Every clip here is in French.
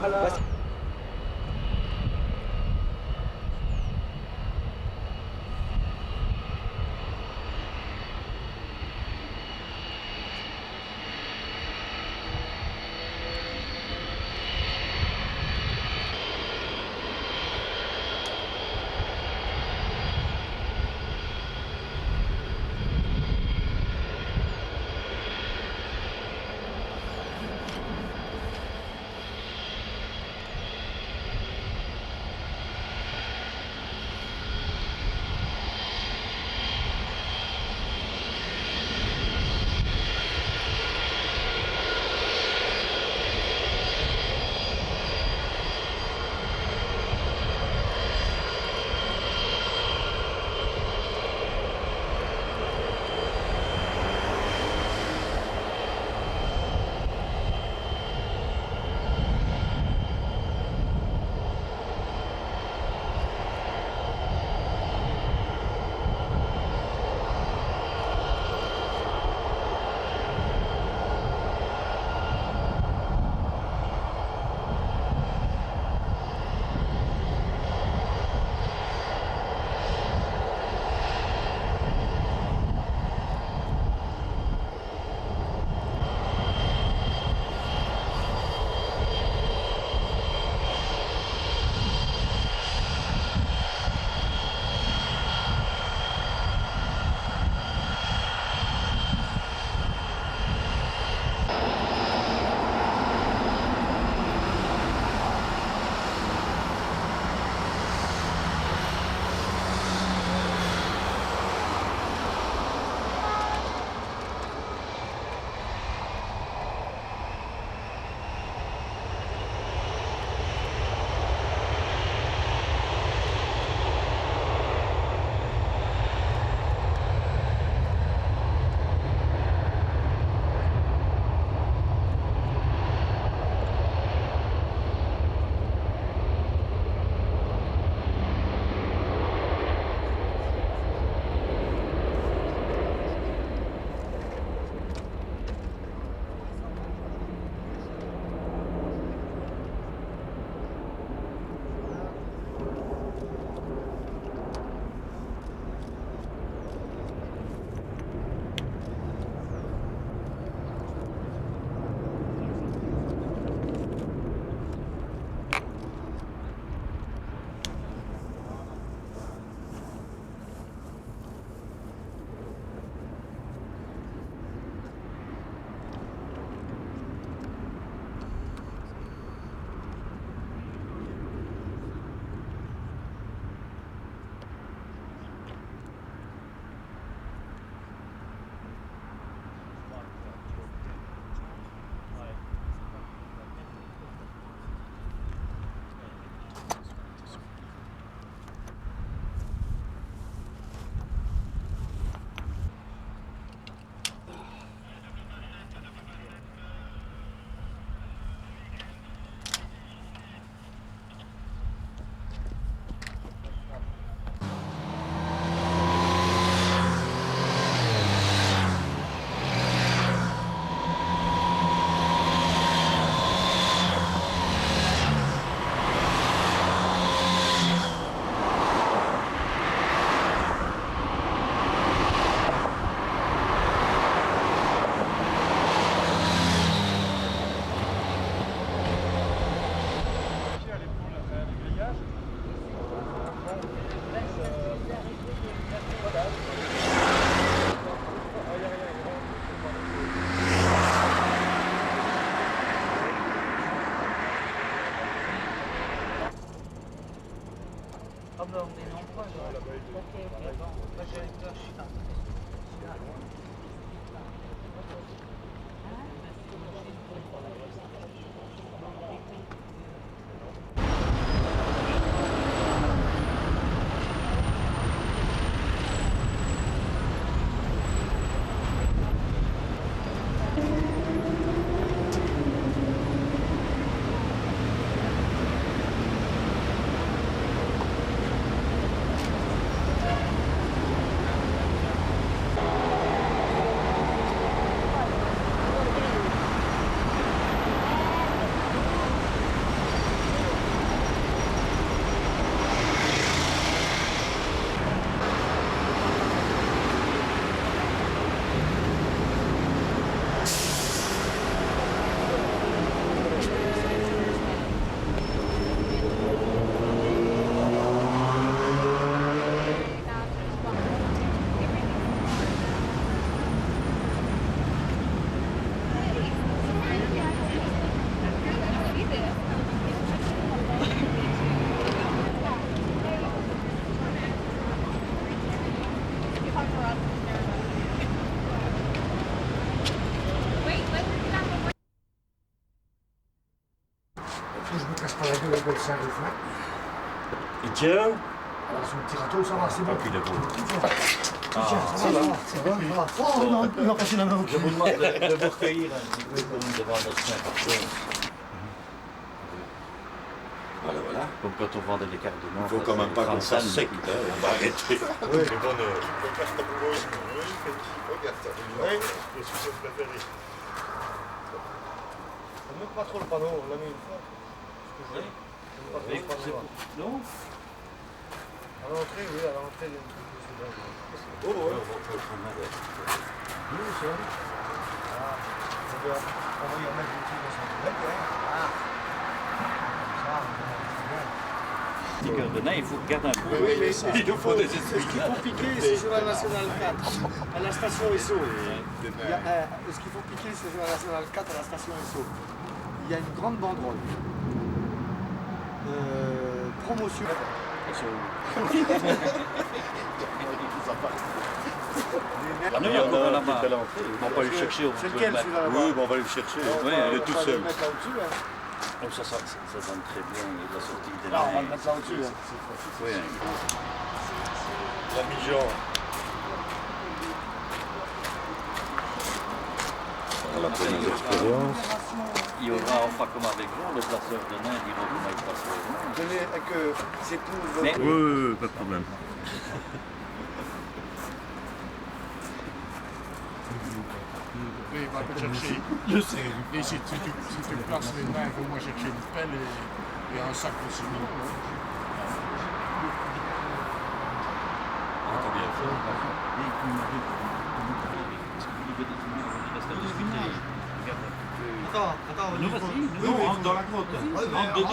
Ah bah on est nombreux. Ok, bon. Moi j'avais peur, je suis parti. que je me casse pas la gueule avec Saint-Rufin. Et tiens. Alors, son petit râteau, ça va, c'est bon. Ah, puis il est beau. Tiens, ça va. Oh non, il va passer la main au cul. Je vous demande de vous recueillir un petit peu comme devant notre saint parfum. Voilà. Comme quand on vendait les cartes de Nantes. Il faut quand même pas qu'on fasse sec, on va arrêter. Oui. C'est bonheur. On ne met pas trop le panneau, on l'a mis une fois. Oui. Non. À l'entrée, oui, à l'entrée, il y a une truc dessus. Oh, ouais. On va prendre la veste. Oui, c'est vrai. Ah, on va y en mettre une petite dans son mètre, hein. Ah. Ça, c'est bien. Sticker de nain, il faut garder un peu. Oui, mais Il nous faut des ce qu'il faut piquer, c'est sur la nationale 4, à la station Esso. Ce qu'il faut piquer, c'est sur la nationale 4, à la station Esso. Il y a une grande banderole. Promotion. Ah non, il y en a là-bas. On va pas le chercher au C'est lequel celui-là là-bas? Oui, bon, on va le chercher. Oui, il est tout On va seul. le mettre là au-dessus. Hein. Oh, ça donne très bien la sortie des Non, on va nains. le mettre là au-dessus. Hein. Oui. L'ami Jean. On a fait nos expériences. Il y aura, enfin comme avec Jean, le placeur de nains diront comment il passe les nains. Tenez, que c'est pour votre... Mais- Oui, pas de problème. Oui, il va te chercher. Je sais. Et si tu places les mains, il faut moi chercher une pelle et un sac de ciment. Attends, Non, vas-y. Non, rentre dans la grotte. Rentre dedans.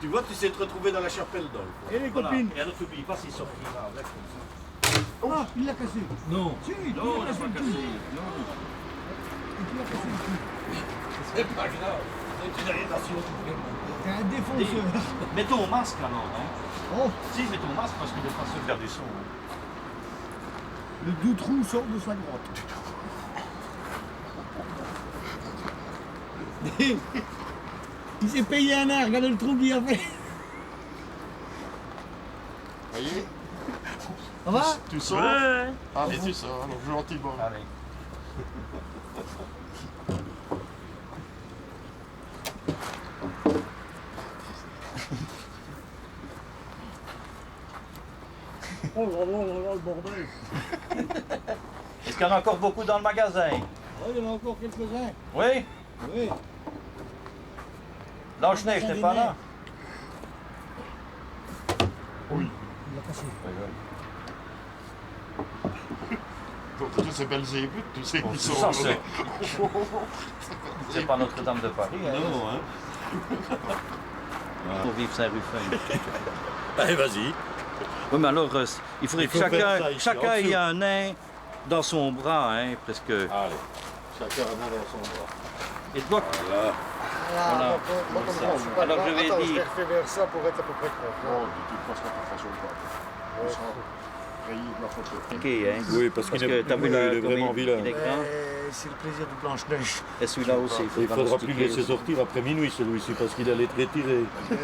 Tu vois, tu sais te retrouver dans la chapelle. Donc. Et les Voilà. copines? Et alors, n'oublie pas, il sortira avec. Ah, il l'a cassé. Non. Si, il Non, on l'a n'a cassé pas le cassé. cul. Non. Il l'a cassé le cul. C'est pas grave. C'est une irritation. T'es un défonceur. Mets ton masque alors. Hein. Oh, Si, mets ton masque parce qu'il ne pas se faire du son. le doutrou sort de sa grotte. Il s'est payé un air, regardez le trou qu'il a fait. Voyez? Ça va? Tu sors? Allez, tu sors, alors gentiment. Allez. Oh là là, le bordel. Est-ce qu'il y en a encore beaucoup dans le magasin? Oh, il y en a encore quelques-uns. Oui? Oui. Blanche-Neige, t'es pas là? Oui. Il l'a cassé. Pour toutes ces Belzébuth, tu sais qu'ils sont... Ça, c'est pas Notre-Dame de Paris. Hein? Non, hein. Pour vivre Saint-Rufin. Allez, vas-y. Oui, mais alors, il faudrait Il que faut faire ça ici, chacun en ait dessous. un nain dans son bras, hein, parce que... Allez. Chacun a dans son bras. Et toi, Voilà. Voilà. Alors, je vais Attends, dire- je vais refaire vers ça pour être à peu près content. Oh, tu passeras de toute façon pas. On sera rayé de la photo. ok, hein? Oui, parce qu'il est, t'as vu il la, est comme vraiment vilain. il est grand. C'est le plaisir de Blanche-Neige. Et celui-là aussi, Il ne faudra plus le laisser sortir. sortir après minuit celui-ci parce qu'il allait être retiré. Ben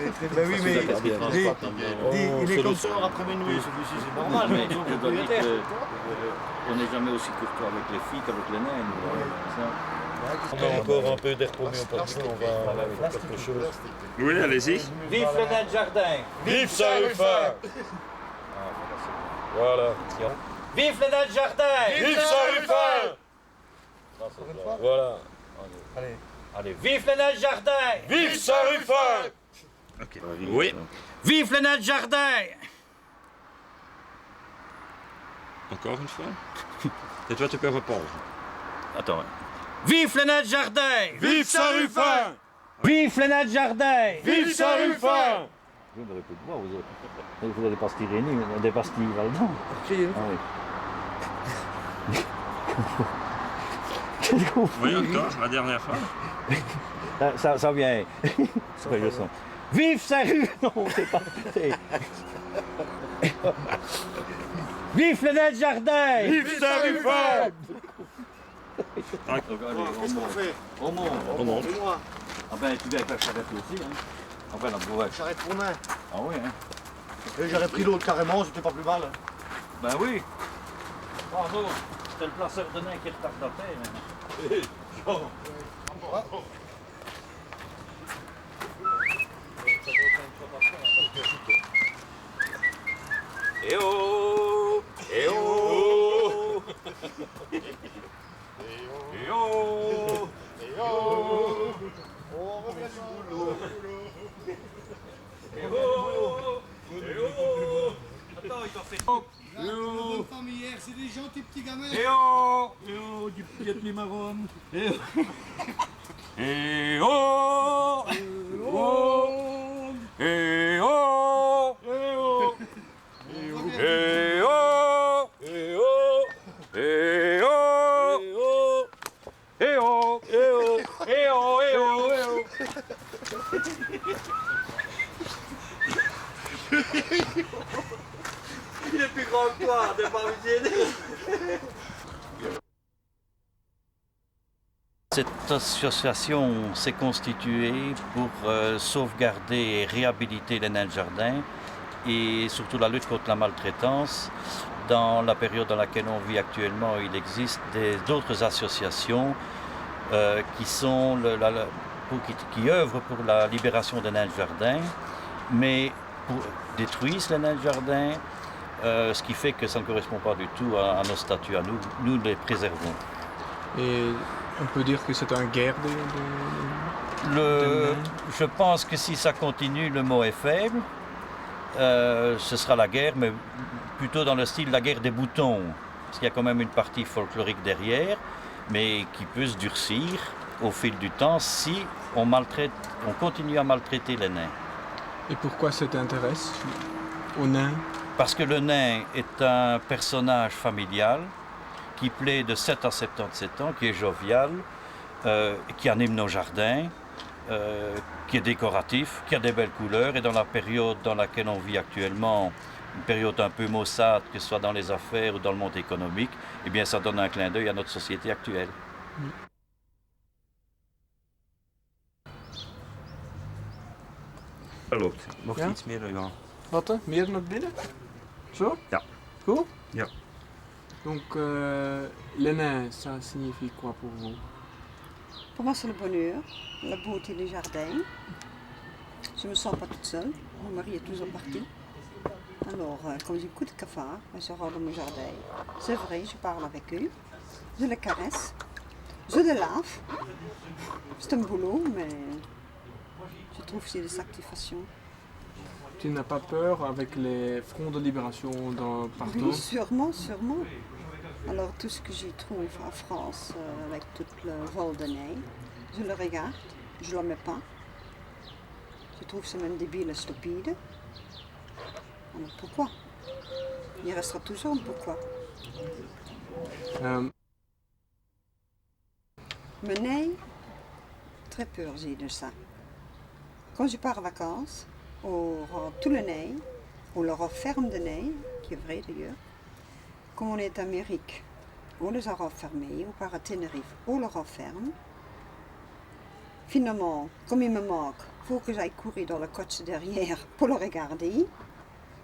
oui, mais Parce qu'il transporte un peu. il est comme ça. après minuit celui-ci, c'est normal. Mais je te dois dire qu'on n'est jamais aussi courtois avec les filles qu'avec les nains, nous, hein, ça. On a encore un peu d'air promis au parti, on va faire quelque chose. Oui, allez-y. Vive le nain de jardin! Vive Saint-Rufin! Voilà. Vive le nain de jardin! Vive Saint-Rufin! Voilà. Allez. Allez, vive le nain de jardin! Vive Saint-Rufin! Oui. Vive le nain de jardin! Encore une fois. Et toi, tu peux répondre. Attends. Hein. Vive le nain de jardin! Vive Saint-Rufin! Vive le nain de jardin! Vive Saint-Rufin! Vous n'aurez plus de voix, vous avez des pastilles Rény, des pastilles Valdan. Oui, encore, la dernière fois. Ça vient. Ouais, je sens. Vive Saint-Rufin! Non, c'est pas. Vive le nain de jardin! Vive Saint-Rufin! Donc, allez, Qu'est-ce qu'on fait? On monte. On monte. Et moi, Ah ben, tu viens avec la charrette aussi, hein. Enfin, la brouette. j'arrête pour main. Ah oui, hein. Et j'aurais pris l'autre carrément, c'était pas plus mal. Ben oui. Bravo. C'est le placeur de nain qui est retardataire, hein. Eh oh! Eh oh! Eh oh! On revient du boulot. Eh oh! Eh oh! Attends, il va faire... Bonne famille hier, c'est des gentils petits gamins. Eh oh! Eh oh! Du pied marron! Eh oh! Eh oh! Eh oh! Eh oh! Eh oh! Eh oh! Eh oh! Eh oh! Eh oh! Eh oh! Eh oh! Il est plus grand que toi, t'es pas obligé. Cette association s'est constituée pour sauvegarder et réhabiliter les nains de jardin et surtout la lutte contre la maltraitance. Dans la période dans laquelle on vit actuellement, il existe d'autres associations qui œuvrent pour la libération des nains de jardin, mais détruisent les nains de jardin, ce qui fait que ça ne correspond pas du tout à nos statuts, à nous. Nous les préservons. Et on peut dire que c'est un guerre Je pense que si ça continue, le mot est faible. Ce sera la guerre, mais plutôt dans le style la guerre des boutons. Parce qu'il y a quand même une partie folklorique derrière, mais qui peut se durcir au fil du temps si on continue à maltraiter les nains. Et pourquoi ça t'intéresse aux nains? Parce que le nain est un personnage familial qui plaît de 7 à 77 ans, qui est jovial, qui anime nos jardins, qui est décoratif, qui a des belles couleurs. Et dans la période dans laquelle on vit actuellement, une période un peu maussade, que ce soit dans les affaires ou dans le monde économique, eh bien ça donne un clin d'œil à notre société actuelle. Loopt. Mocht Ja? iets meer gaan. Wat dan? Meer naar binnen? Zo? Ja. Cool? Ja. Donc, les nains, ça signifie quoi pour vous? Pour moi, c'est le bonheur, la beauté des jardins. Je ne me sens pas toute seule. Mon mari est toujours parti. Alors, quand j'écoute le cafard, je rentre dans mon jardin. C'est vrai, je parle avec eux. Je les caresse. Je les lave. C'est un boulot, mais je trouve que c'est des satisfactions. Tu n'as pas peur avec les fronts de libération partout? Oui, sûrement, sûrement. Alors, tout ce que j'y trouve en France, avec tout le vol de neige, je le regarde, je ne le mets pas. Je trouve ça même débile et stupide. Alors, pourquoi? Il restera toujours un pourquoi. Mais neige, très peur j'ai de ça. Quand je pars en vacances, on rend tout le neige, on le referme de neige, qui est vrai d'ailleurs. Comme on est en Amérique, on les a renfermés, on part à Tenerife, on le renferme. Finalement, comme il me manque, il faut que j'aille courir dans la côte derrière pour le regarder.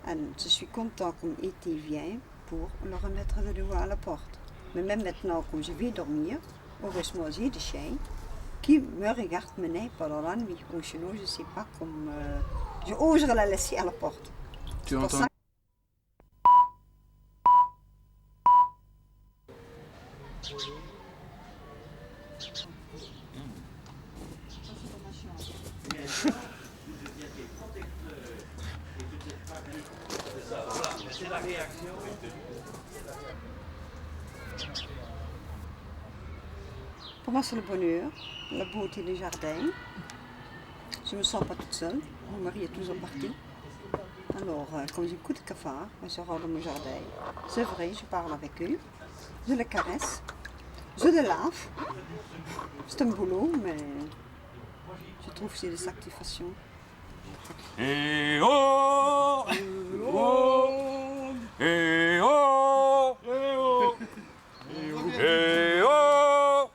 Et je suis content comme été vient pour le remettre de nouveau à la porte. Mais même maintenant, quand je vais dormir, heureusement j'ai des chiens qui me regardent mener pendant la nuit. Ou sinon, je ne sais pas comme... je oserais la laisser à la porte. Tu Pour entends? ça, C'est la réaction. pour moi, c'est le bonheur, la beauté des jardins. Je ne me sens pas toute seule. Mon mari est toujours parti. Alors, quand j'écoute le cafard, je rentre dans mon jardin. C'est vrai, je parle avec eux. Je les caresse. Je les lave. C'est un boulot, mais je trouve que c'est des satisfactions. Eh oh! Eh oh! Eh oh! Eh oh! Eh oh!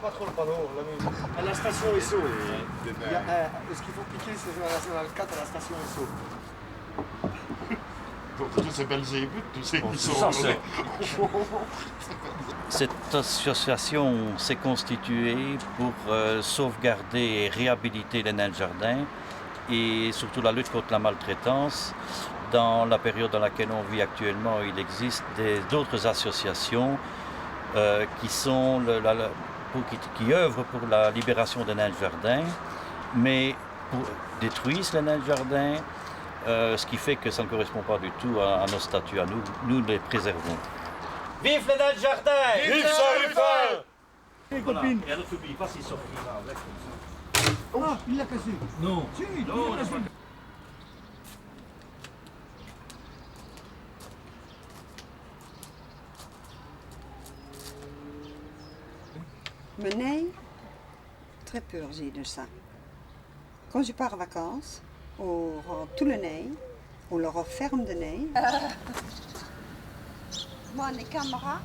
pas trop le panneau, à la station Esso. Ce qu'il faut piquer, c'est sur la nationale 4 à la station Esso. Donc tous ces Belzébuth, tous ces qui sont... Ça, Cette association s'est constituée pour sauvegarder et réhabiliter les nains de jardin et surtout la lutte contre la maltraitance. Dans la période dans laquelle on vit actuellement, il existe d'autres associations qui œuvrent pour la libération des nains de jardin, mais détruisent les nains de jardin, ce qui fait que ça ne correspond pas du tout à nos statuts, à nous. Nous les préservons. Vive les nains de jardin! Vive Saint-Rufin! Les copines! Et alors, n'oublie pas s'ils sortira avec comme ça. Oh, il l'a cassé. Non! Si, il Non, l'a cassé. Mijn nee, très peur j'ai de ça. Quand je pars en vacances, on rend tout le nez, on leur ferme de nez. Moi, les caméras,